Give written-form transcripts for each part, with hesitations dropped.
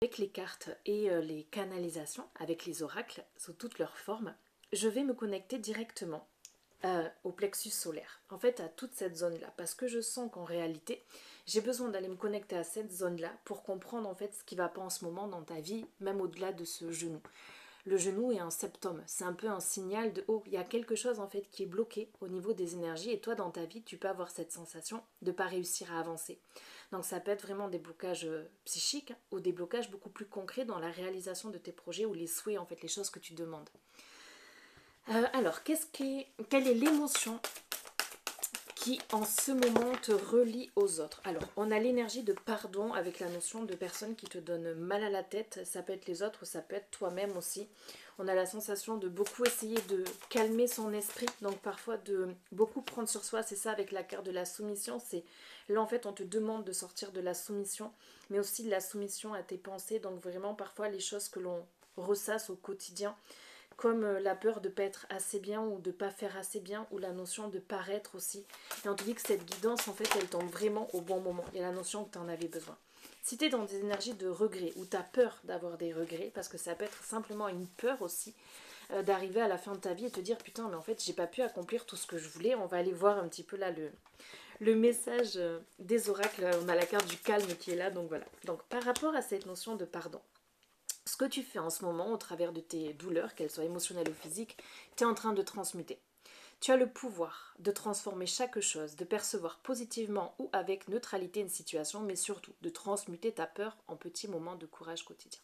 Avec les cartes et les canalisations, avec les oracles, sous toutes leurs formes, je vais me connecter directement au plexus solaire, en fait à toute cette zone-là, parce que je sens qu'en réalité, j'ai besoin d'aller me connecter à cette zone-là pour comprendre en fait ce qui ne va pas en ce moment dans ta vie, même au-delà de ce genou. Le genou est un septum, c'est un peu un signal de oh, il y a quelque chose en fait qui est bloqué au niveau des énergies et toi dans ta vie tu peux avoir cette sensation de ne pas réussir à avancer. Donc ça peut être vraiment des blocages psychiques ou des blocages beaucoup plus concrets dans la réalisation de tes projets ou les souhaits en fait, les choses que tu demandes. Alors, quelle est l'émotion qui en ce moment te relie aux autres? Alors, on a l'énergie de pardon avec la notion de personnes qui te donnent mal à la tête. Ça peut être les autres, ça peut être toi-même aussi. On a la sensation de beaucoup essayer de calmer son esprit, donc parfois de beaucoup prendre sur soi. C'est ça avec la carte de la soumission. C'est là en fait on te demande de sortir de la soumission, mais aussi de la soumission à tes pensées. Donc vraiment parfois les choses que l'on ressasse au quotidien, comme la peur de ne pas être assez bien ou de ne pas faire assez bien, ou la notion de paraître aussi. Et on te dit que cette guidance, en fait, elle tombe vraiment au bon moment. Il y a la notion que tu en avais besoin. Si tu es dans des énergies de regret, ou tu as peur d'avoir des regrets, parce que ça peut être simplement une peur aussi, d'arriver à la fin de ta vie et te dire putain, mais en fait, j'ai pas pu accomplir tout ce que je voulais. On va aller voir un petit peu là le message des oracles. On a la carte du calme qui est là, donc voilà. Donc par rapport à cette notion de pardon, ce que tu fais en ce moment au travers de tes douleurs, qu'elles soient émotionnelles ou physiques, tu es en train de transmuter. Tu as le pouvoir de transformer chaque chose, de percevoir positivement ou avec neutralité une situation, mais surtout de transmuter ta peur en petits moments de courage quotidien.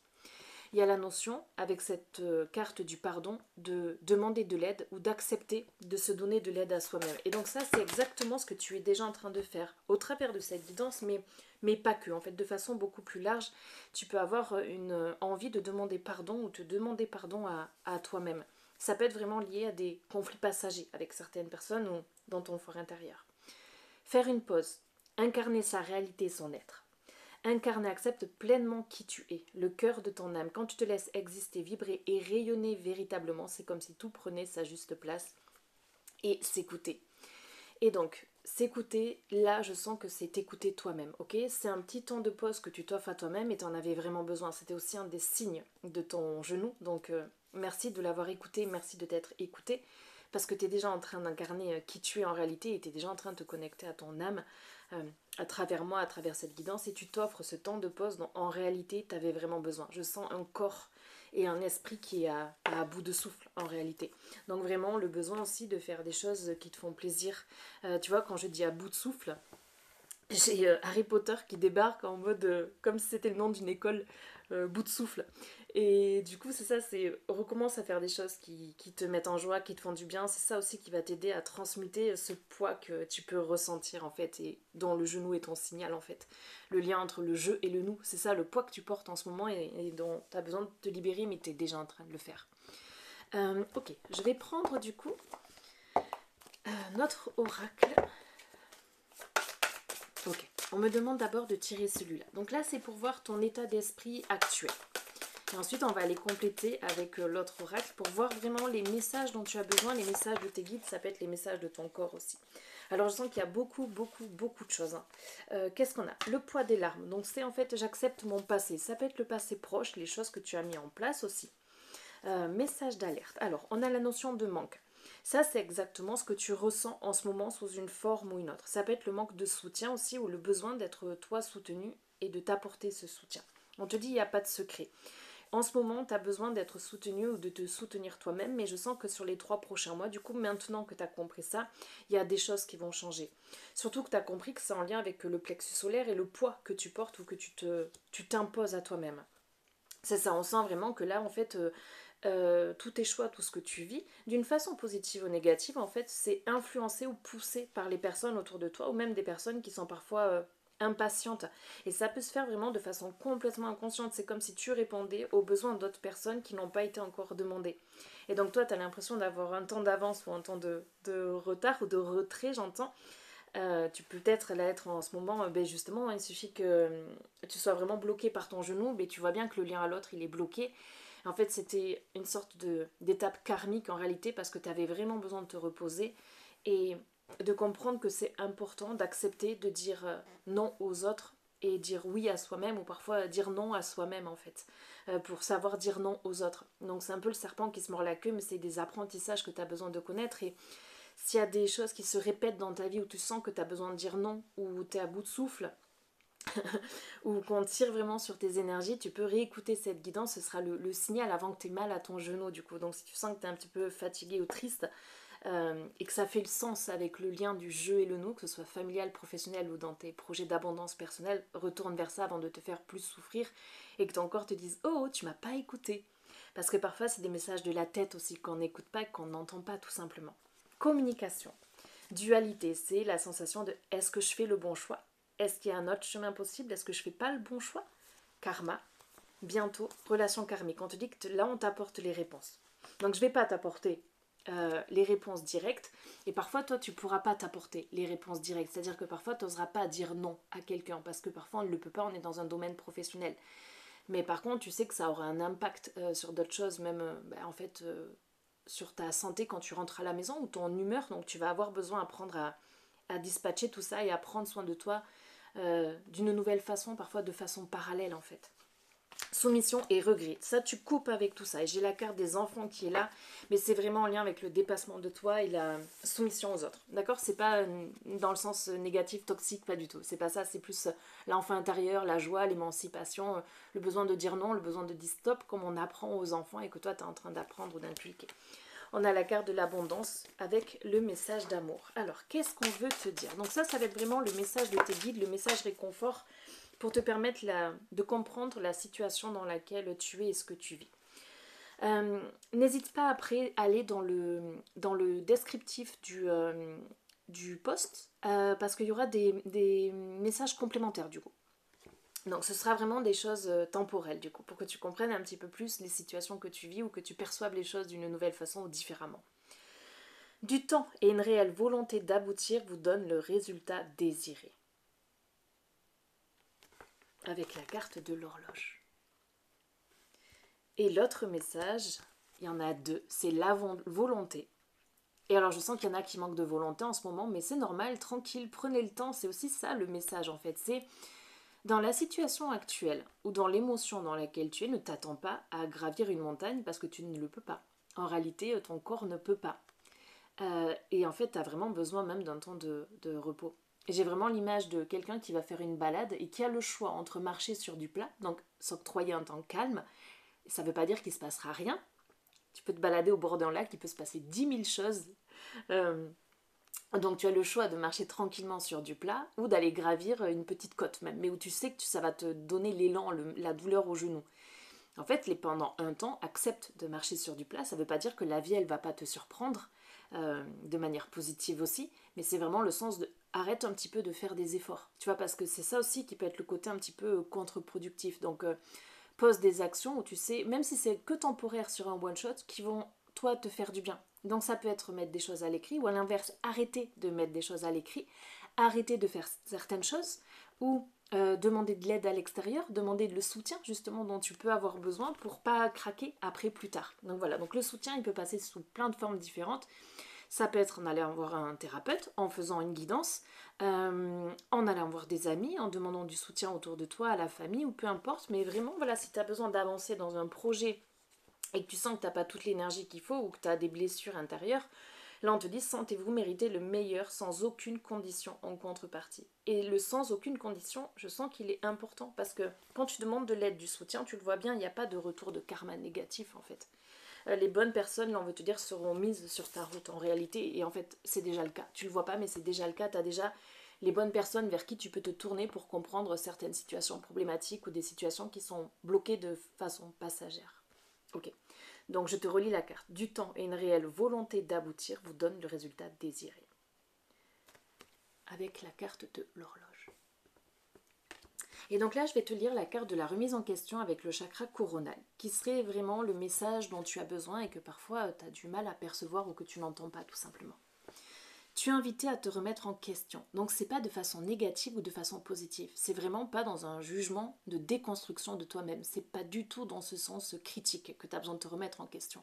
Il y a la notion, avec cette carte du pardon, de demander de l'aide ou d'accepter de se donner de l'aide à soi-même. Et donc ça, c'est exactement ce que tu es déjà en train de faire au travers de cette guidance, mais pas que. En fait, de façon beaucoup plus large, tu peux avoir une envie de demander pardon ou te demander pardon à toi-même. Ça peut être vraiment lié à des conflits passagers avec certaines personnes ou dans ton fort intérieur. Faire une pause, incarner sa réalité, son être. Incarner, accepte pleinement qui tu es, le cœur de ton âme. Quand tu te laisses exister, vibrer et rayonner véritablement, c'est comme si tout prenait sa juste place. Et s'écouter. Et donc, s'écouter, là, je sens que c'est t'écouter toi-même, ok? C'est un petit temps de pause que tu t'offres à toi-même et tu en avais vraiment besoin. C'était aussi un des signes de ton genou. Donc, merci de l'avoir écouté, merci de t'être écouté. Parce que tu es déjà en train d'incarner qui tu es en réalité et tu es déjà en train de te connecter à ton âme à travers moi, à travers cette guidance. Et tu t'offres ce temps de pause dont en réalité tu avais vraiment besoin. Je sens un corps et un esprit qui est à bout de souffle en réalité. Donc vraiment le besoin aussi de faire des choses qui te font plaisir. Tu vois, quand je dis à bout de souffle, j'ai Harry Potter qui débarque en mode comme si c'était le nom d'une école, bout de souffle. Et du coup, c'est ça, c'est recommence à faire des choses qui te mettent en joie, qui te font du bien. C'est ça aussi qui va t'aider à transmuter ce poids que tu peux ressentir en fait, et dont le genou est ton signal en fait. Le lien entre le je et le nous, c'est ça le poids que tu portes en ce moment et dont tu as besoin de te libérer, mais tu es déjà en train de le faire. Ok, je vais prendre du coup notre oracle. Ok, on me demande d'abord de tirer celui-là. Donc là, c'est pour voir ton état d'esprit actuel. Et ensuite, on va aller compléter avec l'autre oracle pour voir vraiment les messages dont tu as besoin, les messages de tes guides, ça peut être les messages de ton corps aussi. Alors, je sens qu'il y a beaucoup de choses. Qu'est-ce qu'on a? Le poids des larmes. Donc, c'est en fait, j'accepte mon passé. Ça peut être le passé proche, les choses que tu as mis en place aussi. Message d'alerte. Alors, on a la notion de manque. Ça, c'est exactement ce que tu ressens en ce moment sous une forme ou une autre. Ça peut être le manque de soutien aussi ou le besoin d'être toi soutenu et de t'apporter ce soutien. On te dit, il n'y a pas de secret. En ce moment, tu as besoin d'être soutenu ou de te soutenir toi-même, mais je sens que sur les 3 prochains mois, du coup, maintenant que tu as compris ça, il y a des choses qui vont changer. Surtout que tu as compris que c'est en lien avec le plexus solaire et le poids que tu portes ou que tu t'imposes à toi-même. C'est ça, on sent vraiment que là, en fait, tous tes choix, tout ce que tu vis, d'une façon positive ou négative, en fait, c'est influencé ou poussé par les personnes autour de toi, ou même des personnes qui sont parfois impatientes. Et ça peut se faire vraiment de façon complètement inconsciente. C'est comme si tu répondais aux besoins d'autres personnes qui n'ont pas été encore demandés. Et donc toi, tu as l'impression d'avoir un temps d'avance ou un temps de retard ou de retrait, j'entends. Tu peux peut-être là être en ce moment, justement, il suffit que tu sois vraiment bloqué par ton genou, mais tu vois bien que le lien à l'autre, il est bloqué. En fait, c'était une sorte d'étape karmique en réalité parce que tu avais vraiment besoin de te reposer et de comprendre que c'est important d'accepter de dire non aux autres et dire oui à soi-même ou parfois dire non à soi-même en fait, pour savoir dire non aux autres. Donc c'est un peu le serpent qui se mord la queue, mais c'est des apprentissages que tu as besoin de connaître. Et s'il y a des choses qui se répètent dans ta vie où tu sens que tu as besoin de dire non, ou tu es à bout de souffle, ou qu'on tire vraiment sur tes énergies, tu peux réécouter cette guidance, ce sera le signal avant que tu aies mal à ton genou du coup. Donc si tu sens que tu es un petit peu fatigué ou triste, et que ça fait le sens avec le lien du je et le nous, que ce soit familial, professionnel ou dans tes projets d'abondance personnelle, retourne vers ça avant de te faire plus souffrir et que ton corps te dise oh tu m'as pas écouté. Parce que parfois c'est des messages de la tête aussi qu'on n'écoute pas et qu'on n'entend pas tout simplement. Communication. Dualité, c'est la sensation de est-ce que je fais le bon choix? Est-ce qu'il y a un autre chemin possible? Est-ce que je fais pas le bon choix? Karma. Bientôt, relation karmique. On te dit que là on t'apporte les réponses. Donc je vais pas t'apporter les réponses directes, et parfois toi tu pourras pas t'apporter les réponses directes, c'est-à-dire que parfois tu n'oseras pas dire non à quelqu'un parce que parfois on ne le peut pas, on est dans un domaine professionnel, mais par contre tu sais que ça aura un impact sur d'autres choses, même en fait sur ta santé quand tu rentres à la maison ou ton humeur, donc tu vas avoir besoin d'apprendre à dispatcher tout ça et à prendre soin de toi d'une nouvelle façon, parfois de façon parallèle en fait. Soumission et regret, ça tu coupes avec tout ça. Et j'ai la carte des enfants qui est là, mais c'est vraiment en lien avec le dépassement de toi et la soumission aux autres. D'accord? C'est pas dans le sens négatif, toxique, pas du tout. C'est pas ça, c'est plus l'enfant intérieur, la joie, l'émancipation, le besoin de dire non, le besoin de dire stop, comme on apprend aux enfants et que toi tu es en train d'apprendre ou d'inculquer. On a la carte de l'abondance avec le message d'amour. Alors, qu'est-ce qu'on veut te dire? Donc ça va être vraiment le message de tes guides, le message réconfort pour te permettre de comprendre la situation dans laquelle tu es et ce que tu vis. N'hésite pas après à aller dans le descriptif du post parce qu'il y aura des messages complémentaires du coup. Donc ce sera vraiment des choses temporelles du coup, pour que tu comprennes un petit peu plus les situations que tu vis ou que tu perçoives les choses d'une nouvelle façon ou différemment. Du temps et une réelle volonté d'aboutir vous donnent le résultat désiré. Avec la carte de l'horloge. Et l'autre message, il y en a deux, c'est la volonté. Et alors je sens qu'il y en a qui manquent de volonté en ce moment, mais c'est normal, tranquille, prenez le temps, c'est aussi ça le message en fait, c'est dans la situation actuelle ou dans l'émotion dans laquelle tu es, ne t'attends pas à gravir une montagne parce que tu ne le peux pas. En réalité, ton corps ne peut pas. Et en fait, tu as vraiment besoin même d'un temps de repos. J'ai vraiment l'image de quelqu'un qui va faire une balade et qui a le choix entre marcher sur du plat, donc s'octroyer un temps calme. Ça ne veut pas dire qu'il ne se passera rien. Tu peux te balader au bord d'un lac, il peut se passer 10 000 choses. Donc tu as le choix de marcher tranquillement sur du plat ou d'aller gravir une petite côte même, mais où tu sais que ça va te donner l'élan, la douleur au genou. En fait, pendant un temps, accepte de marcher sur du plat. Ça ne veut pas dire que la vie, elle ne va pas te surprendre de manière positive aussi, mais c'est vraiment le sens de arrête un petit peu de faire des efforts. Tu vois, parce que c'est ça aussi qui peut être le côté un petit peu contre-productif. Donc pose des actions où tu sais, même si c'est que temporaire sur un one-shot, qui vont, toi, te faire du bien. Donc ça peut être mettre des choses à l'écrit, ou à l'inverse, arrêter de mettre des choses à l'écrit, arrêter de faire certaines choses, ou demander de l'aide à l'extérieur, demander le soutien justement dont tu peux avoir besoin pour pas craquer après plus tard. Donc voilà, donc le soutien il peut passer sous plein de formes différentes. Ça peut être en allant voir un thérapeute, en faisant une guidance, en allant voir des amis, en demandant du soutien autour de toi, à la famille, ou peu importe. Mais vraiment, voilà, si tu as besoin d'avancer dans un projet et que tu sens que tu n'as pas toute l'énergie qu'il faut ou que tu as des blessures intérieures, là on te dit sentez-vous mériter le meilleur sans aucune condition en contrepartie. Et le sans aucune condition, je sens qu'il est important parce que quand tu demandes de l'aide, du soutien, tu le vois bien, il n'y a pas de retour de karma négatif en fait. Les bonnes personnes, là on veut te dire, seront mises sur ta route en réalité. Et en fait, c'est déjà le cas. Tu le vois pas, mais c'est déjà le cas. Tu as déjà les bonnes personnes vers qui tu peux te tourner pour comprendre certaines situations problématiques ou des situations qui sont bloquées de façon passagère. Ok. Donc je te relis la carte. Du temps et une réelle volonté d'aboutir vous donnent le résultat désiré. Avec la carte de l'horloge. Et donc là, je vais te lire la carte de la remise en question avec le chakra coronal, qui serait vraiment le message dont tu as besoin et que parfois tu as du mal à percevoir ou que tu n'entends pas tout simplement. Tu es invité à te remettre en question. Donc c'est pas de façon négative ou de façon positive. C'est vraiment pas dans un jugement de déconstruction de toi-même. C'est pas du tout dans ce sens critique que tu as besoin de te remettre en question.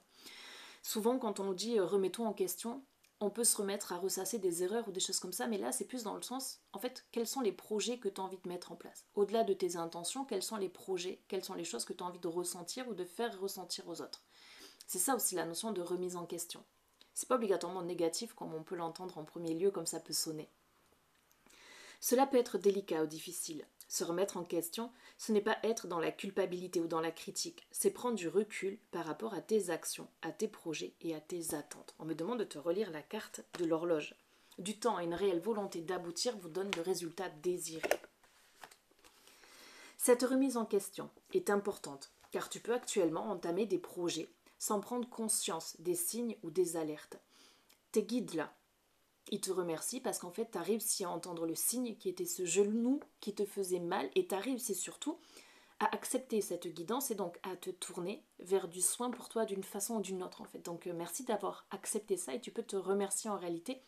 Souvent, quand on nous dit remettons en question, on peut se remettre à ressasser des erreurs ou des choses comme ça, mais là c'est plus dans le sens, en fait, quels sont les projets que tu as envie de mettre en place? Au-delà de tes intentions, quels sont les projets, quelles sont les choses que tu as envie de ressentir ou de faire ressentir aux autres? C'est ça aussi la notion de remise en question. C'est pas obligatoirement négatif comme on peut l'entendre en premier lieu, comme ça peut sonner. Cela peut être délicat ou difficile. Se remettre en question, ce n'est pas être dans la culpabilité ou dans la critique, c'est prendre du recul par rapport à tes actions, à tes projets et à tes attentes. On me demande de te relire la carte de l'horloge. Du temps et une réelle volonté d'aboutir vous donnent le résultat désiré. Cette remise en question est importante car tu peux actuellement entamer des projets sans prendre conscience des signes ou des alertes. Tes guides là, ils te remercient parce qu'en fait, tu as réussi à entendre le signe qui était ce genou qui te faisait mal et tu as réussi surtout à accepter cette guidance et donc à te tourner vers du soin pour toi d'une façon ou d'une autre en fait. Donc merci d'avoir accepté ça et tu peux te remercier en réalité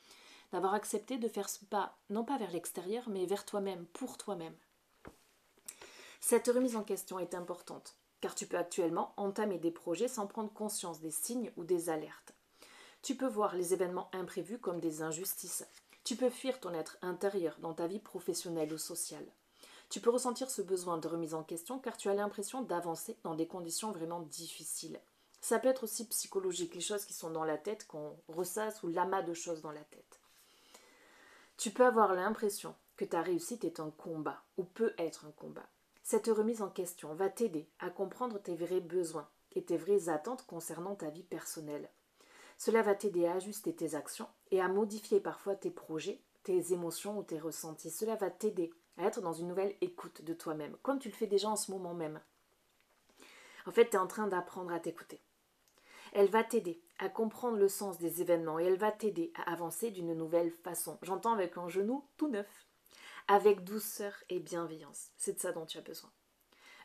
d'avoir accepté de faire ce pas, non pas vers l'extérieur, mais vers toi-même, pour toi-même. Cette remise en question est importante car tu peux actuellement entamer des projets sans prendre conscience des signes ou des alertes. Tu peux voir les événements imprévus comme des injustices. Tu peux fuir ton être intérieur dans ta vie professionnelle ou sociale. Tu peux ressentir ce besoin de remise en question car tu as l'impression d'avancer dans des conditions vraiment difficiles. Ça peut être aussi psychologique, les choses qui sont dans la tête, qu'on ressasse ou l'amas de choses dans la tête. Tu peux avoir l'impression que ta réussite est un combat ou peut être un combat. Cette remise en question va t'aider à comprendre tes vrais besoins et tes vraies attentes concernant ta vie personnelle. Cela va t'aider à ajuster tes actions et à modifier parfois tes projets, tes émotions ou tes ressentis. Cela va t'aider à être dans une nouvelle écoute de toi-même, comme tu le fais déjà en ce moment même. En fait, tu es en train d'apprendre à t'écouter. Elle va t'aider à comprendre le sens des événements et elle va t'aider à avancer d'une nouvelle façon. J'entends avec un genou tout neuf, avec douceur et bienveillance. C'est de ça dont tu as besoin.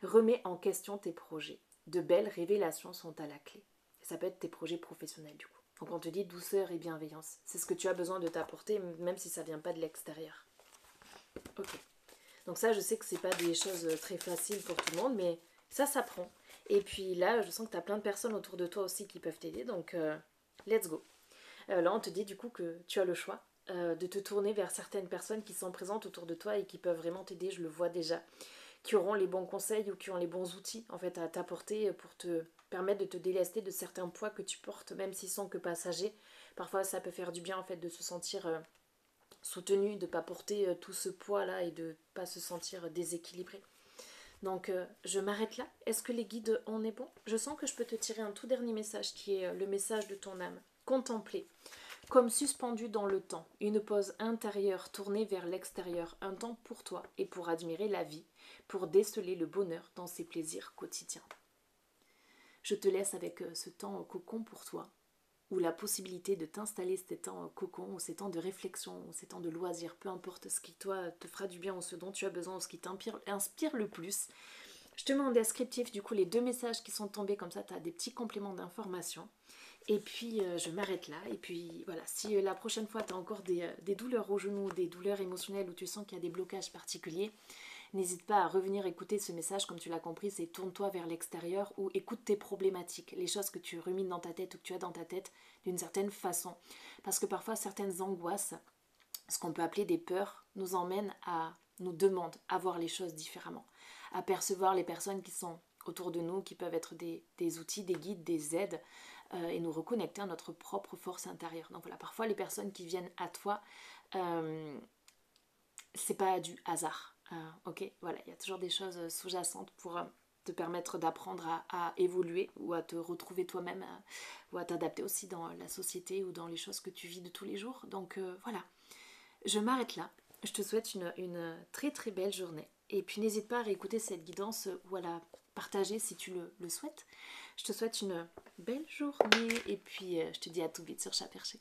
Remets en question tes projets. De belles révélations sont à la clé. Ça peut être tes projets professionnels du coup. Donc on te dit douceur et bienveillance. C'est ce que tu as besoin de t'apporter, même si ça ne vient pas de l'extérieur. Ok. Donc ça, je sais que ce n'est pas des choses très faciles pour tout le monde, mais ça s'apprend. Et puis là, je sens que tu as plein de personnes autour de toi aussi qui peuvent t'aider, donc let's go. Là, on te dit du coup que tu as le choix de te tourner vers certaines personnes qui sont présentes autour de toi et qui peuvent vraiment t'aider, je le vois déjà, qui auront les bons conseils ou qui ont les bons outils en fait à t'apporter pour te permettre de te délester de certains poids que tu portes, même s'ils sont que passagers. Parfois, ça peut faire du bien en fait de se sentir soutenu, de ne pas porter tout ce poids-là et de ne pas se sentir déséquilibré. Donc, je m'arrête là. Est-ce que les guides, on est bon? Je sens que je peux te tirer un tout dernier message qui est le message de ton âme. Contempler. Comme suspendu dans le temps, une pause intérieure tournée vers l'extérieur, un temps pour toi et pour admirer la vie, pour déceler le bonheur dans ses plaisirs quotidiens. Je te laisse avec ce temps cocon pour toi, ou la possibilité de t'installer ces temps cocon, ou ces temps de réflexion, ou ces temps de loisirs, peu importe ce qui toi te fera du bien ou ce dont tu as besoin, ou ce qui t'inspire le plus. Je te mets en descriptif du coup les 2 messages qui sont tombés, comme ça tu as des petits compléments d'information. Et puis je m'arrête là. Et puis voilà, si la prochaine fois tu as encore des douleurs au genou, des douleurs émotionnelles où tu sens qu'il y a des blocages particuliers, n'hésite pas à revenir écouter ce message, comme tu l'as compris, c'est tourne-toi vers l'extérieur ou écoute tes problématiques, les choses que tu rumines dans ta tête ou que tu as dans ta tête d'une certaine façon. Parce que parfois certaines angoisses, ce qu'on peut appeler des peurs, nous emmènent nous demandent à voir les choses différemment, à percevoir les personnes qui sont autour de nous, qui peuvent être des outils, des guides, des aides, et nous reconnecter à notre propre force intérieure. Donc voilà, parfois les personnes qui viennent à toi, c'est pas du hasard. Ok, voilà, il y a toujours des choses sous-jacentes pour te permettre d'apprendre à évoluer ou à te retrouver toi-même ou à t'adapter aussi dans la société ou dans les choses que tu vis de tous les jours. Donc voilà, je m'arrête là. Je te souhaite une très très belle journée. Et puis n'hésite pas à réécouter cette guidance ou à la partager si tu le souhaites. Je te souhaite une belle journée et puis je te dis à tout vite sur Chat Perché.